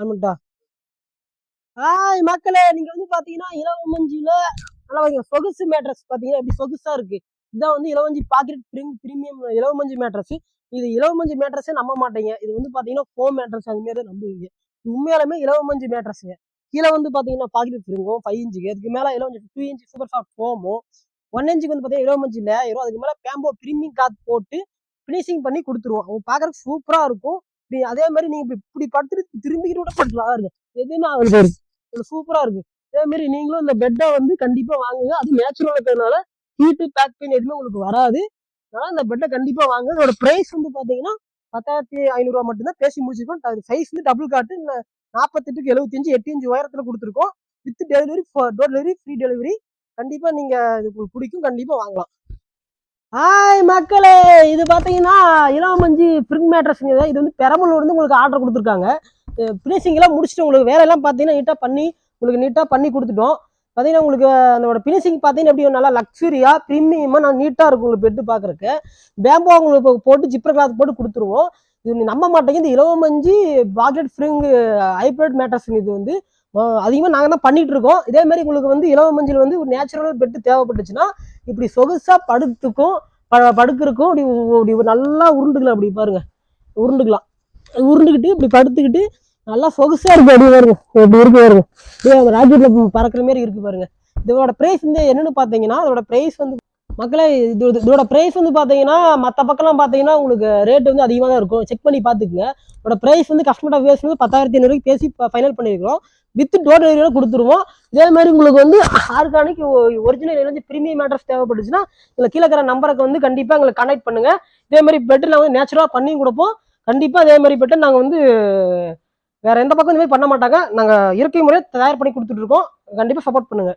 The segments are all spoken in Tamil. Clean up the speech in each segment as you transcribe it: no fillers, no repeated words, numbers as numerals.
ஆமாட்டா. ஹாய் மக்களே, நீங்க வந்து பாத்தீங்கன்னா இலவமஞ்சில நல்லா சொகுசு மேட்ரஸ் பாத்தீங்கன்னா எப்படி சொகுசா இருக்கு. இதான் வந்து இலவஞ்சி பாக்கெட் பிரீமியம் இலவமஞ்சி மேட்ரஸ். இது இலவமஞ்சி மேட்ரஸே நம்ப மாட்டீங்க. இது வந்து பாத்தீங்கன்னா ஃபோம் மேட்ரஸ் அது மாதிரி தான் நம்புவீங்க. உண்மையாலுமே இலவமஞ்சி மேட்ரஸுங்க. கீழே வந்து பாத்தீங்கன்னா பாக்கெட் ஸ்ப்ரிங்கும் 5 இன்ச்சுக்கு, அதுக்கு மேல இலவஞ்சி 2 இன்ச் சூப்பர் சாஃப்ட் ஃபோமும், 1 இன்ச்சுக்கு வந்து பாத்தீங்கன்னா இலவமஞ்சி லேயரும், அதுக்கு மேல பேம்போ பிரீமியம் கிளாத் போட்டு பினிஷிங் பண்ணி கொடுத்துருவோம். அவங்க பாக்குறதுக்கு சூப்பரா இருக்கும். அதே மாதிரி நீங்க இப்படி படுத்துட்டு திரும்பிக்கிட்டு கூட படுக்கலாம். எதுவுமே ஆகுது, சூப்பரா இருக்கு. அதே மாதிரி நீங்களும் இந்த பெட்டை வந்து கண்டிப்பா வாங்குங்க. அது நேச்சுரல் இருக்கிறதுனால ஹீட்டு பேக் பெயின் எதுவுமே உங்களுக்கு வராது. அதனால இந்த பெட்டை கண்டிப்பா வாங்க. இதோட பிரைஸ் வந்து பாத்தீங்கன்னா 10,500 மட்டும்தான் பேசி முடிச்சிருக்கோம். சைஸ் வந்து டபுள் காட்டு 48க்கு 75 8 இன்ச் உயரத்துல கொடுத்துருக்கோம். With delivery, door delivery, free delivery. கண்டிப்பா நீங்க இது பிடிக்கும், கண்டிப்பா வாங்கலாம். ஹாய் மக்களே, இது பாத்தீங்கன்னா இளவமஞ்சி பிரிண்ட் மேட்ரஸ்ங்க. இது வந்து பெரம்பலூர் வந்து உங்களுக்கு ஆர்டர் கொடுத்துருக்காங்க. பினிஷிங் எல்லாம் முடிச்சுட்டு உங்களுக்கு வேலை எல்லாம் பாத்தீங்கன்னா நீட்டா பண்ணி கொடுத்துட்டோம். பாத்தீங்கன்னா உங்களுக்கு அதோட பினிஷிங் பாத்தீங்கன்னா எப்படி நல்லா லக்ஸுரியா பிரீமியமா நீட்டா இருக்கும். உங்களுக்கு பெட்டு பாக்குறதுக்கு பேம்போ உங்களுக்கு போட்டு ஜிப்பர் கிளாத் போட்டு கொடுத்துருவோம். இது நம்ப மாட்டேங்க, இந்த இலவமஞ்சி பாக்கெட் ஸ்ப்ரிங் ஹைப்ரிட் மேட்ரஸ் இது வந்து அதிகமாக நாங்கள் தான் பண்ணிட்டு இருக்கோம். இதே மாதிரி உங்களுக்கு வந்து இலவமஞ்சில் வந்து ஒரு நேச்சுரல் பெட்டு தேவைப்பட்டுச்சுன்னா இப்படி சொகுசா படுக்கிறதுக்கும் இப்படி நல்லா உருண்டுக்கலாம். அப்படி பாருங்க, உருண்டுக்கிட்டு இப்படி படுத்துக்கிட்டு நல்லா சொகுசா இருக்கு. அப்படி பாருங்க, இப்படி இருக்கு பாருங்க, ராக்கெட்ல பறக்கிற மாதிரி இருக்கு பாருங்க. இதோட பிரைஸ் வந்து என்னன்னு பாத்தீங்கன்னா, இதோட பிரைஸ் வந்து மக்களே, இதோட பிரைஸ் வந்து பாத்தீங்கன்னா மற்ற பக்கம்லாம் பாத்தீங்கன்னா உங்களுக்கு ரேட் வந்து அதிகமாக தான் இருக்கும். செக் பண்ணி பாத்துக்குங்க. இதோட பிரைஸ் வந்து கஸ்டமர் பேஸ் வந்து 10,500 பேசி ஃபைனல் பண்ணிருக்கோம். வித் டோர் டெலிவரியோட கொடுத்துருவோம். இதே மாதிரி உங்களுக்கு வந்து ஆர்கானிக் ஒரிஜினல் இலவஞ்சி பிரீமியம் மேட்ரஸ் தேவைப்பட்டுச்சுன்னா இதுல கீழே இருக்கிற நம்பருக்கு வந்து கண்டிப்பா எங்களை கனெக்ட் பண்ணுங்க. இதே மாதிரி பெட்டில் வந்து நேச்சுரலா பண்ணி கொடுப்போம். கண்டிப்பா அதே மாதிரி பெட்டை நாங்க வந்து வேற எந்த பக்கம் இந்த மாதிரி பண்ண மாட்டாங்க. நாங்க இயற்கை முறையை தயார் பண்ணி கொடுத்துட்டு இருக்கோம். கண்டிப்பா சப்போர்ட் பண்ணுங்க.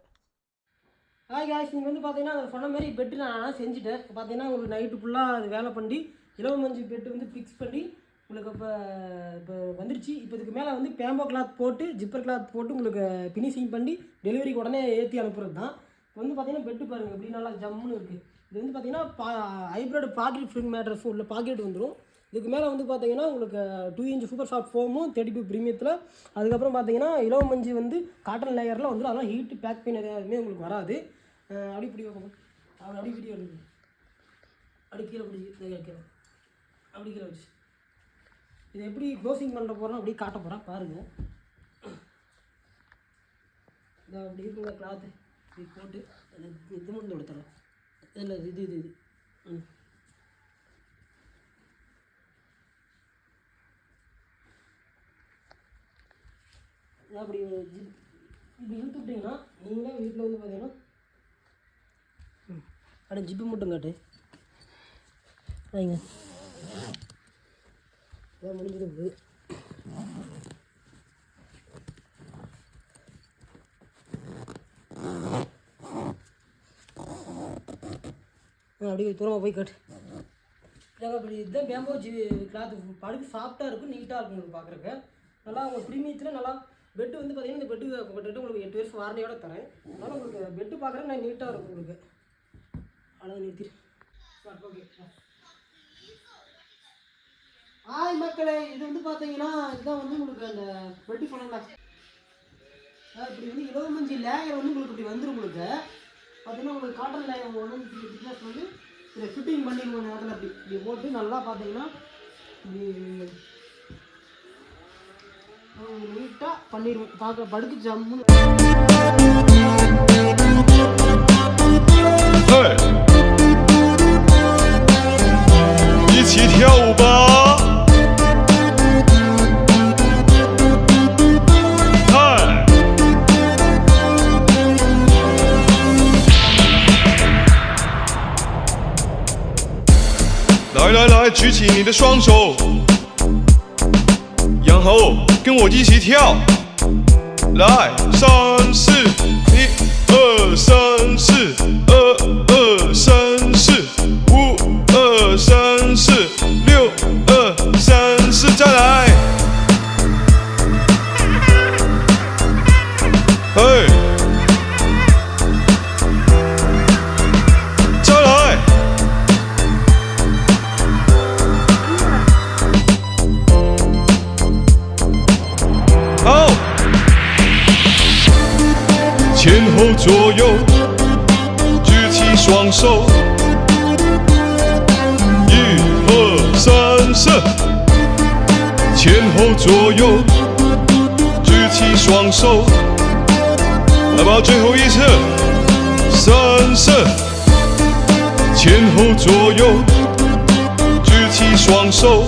ஹாய் காய்ஸ், நீங்கள் வந்து பார்த்தீங்கன்னா சொன்ன மாதிரி பெட்டு நான் செஞ்சுட்டேன். பார்த்தீங்கன்னா உங்களுக்கு நைட்டு ஃபுல்லாக அது வேலை பண்ணி இலவமஞ்சி பெட்டு வந்து ஃபிக்ஸ் பண்ணி உங்களுக்கு இப்போ வந்துருச்சு. இப்போ இதுக்கு மேலே வந்து பேம்போ கிளாத் போட்டு ஜிப்பர் கிளாத் போட்டு உங்களுக்கு ஃபினிஷிங் பண்ணி டெலிவரிக்கு உடனே ஏற்றி அனுப்புறது தான். இப்போ வந்து பார்த்தீங்கன்னா பெட்டு பாருங்கள் எப்படி நல்லா ஜம்முன்னு இருக்குது. இது வந்து பார்த்தீங்கன்னா ஹைப்ரிட் பாக்கெட் ஃப்ரிண்ட் மேட்ரஸ் உள்ள பாக்கெட் வந்துடும். இதுக்கு மேலே வந்து பார்த்தீங்கன்னா உங்களுக்கு 2 இன்ச் சூப்பர் சாஃப்ட் ஃபோமும் 32 பிரீமியத்தில். அதுக்கப்புறம் பார்த்தீங்கன்னா இலவமஞ்சி வந்து காட்டன் லேயரில் வந்துடும். அதெல்லாம் ஹீட்டு பேக் பெயின் எதுவுமே உங்களுக்கு வராது. அப்படி இப்படி அப்படி வீடியோ எடுக்கு, அப்படி கீழே பிடிச்சி அப்படி கீழே வச்சு இதை எப்படி க்ளோசிங் பண்ண போகிறோம் அப்படி காட்ட போகிறேன் பாருங்கள். இதை அப்படி இருக்குங்க கிளாத்து இப்படி போட்டு இது மட்டும் கொடுத்துறேன். இல்லை இது இது இது அப்படி இப்படி இழுத்து விட்டிங்கன்னா நீங்களே வீட்டில் வந்து பார்த்தீங்கன்னா அட ஜிப்பு மட்டும் காட்டு வைங்க. இதான் முடிஞ்சிருக்கு. அப்படியே தூரமாக போய் காட்டு. அப்படி இதுதான் பேம்போ கிளாத்து படுக்கு சாஃப்டாக இருக்கும், நீட்டாக இருக்கும். உங்களுக்கு பார்க்குறக்கு நல்லா உங்களுக்கு ப்ரீமியத்தில் நல்லா பெட்டு வந்து பார்த்தீங்கன்னா இந்த பெட்டு கிட்டத்தட்ட உங்களுக்கு 8 வருஷம் வாரண்டியோட தரேன். அதனால் உங்களுக்கு பெட்டு பார்க்குறேன் நான் நீட்டாக இருக்கும் உங்களுக்கு. அவ்வளோ நிறுத்தி ஓகே. ஹாய் மக்களே, இது வந்து பார்த்தீங்கன்னா இதுதான் வந்து உங்களுக்கு அந்த பெட்டு சொன்னாங்க. இப்படி வந்து இலவமஞ்சி லேயர் வந்து உங்களுக்கு இப்படி வந்துடும். உங்களுக்கு பார்த்தீங்கன்னா உங்களுக்கு காட்டன் லேயர் ஒன்று திக்னஸ் வந்து இதை ஃபிட்டிங் பண்ணிடுவோம். நேரத்தில் அப்படி இப்படி போட்டு நல்லா பார்த்தீங்கன்னா இப்படி நீட்டாக பண்ணிடுவோம். பார்க்க படுக்கு ஜம்முன்னு.一起跳舞吧！嗨，来来来，举起你的双手，然后跟我一起跳。来，3、4，1、2、3、4，2、2、3、4，5、2、3、4，6、2、3、4，再来。嘿，再来。前后左右，举起双手，一二三四，前后左右，举起双手，来吧，最后一次，三四，前后左右，举起双手。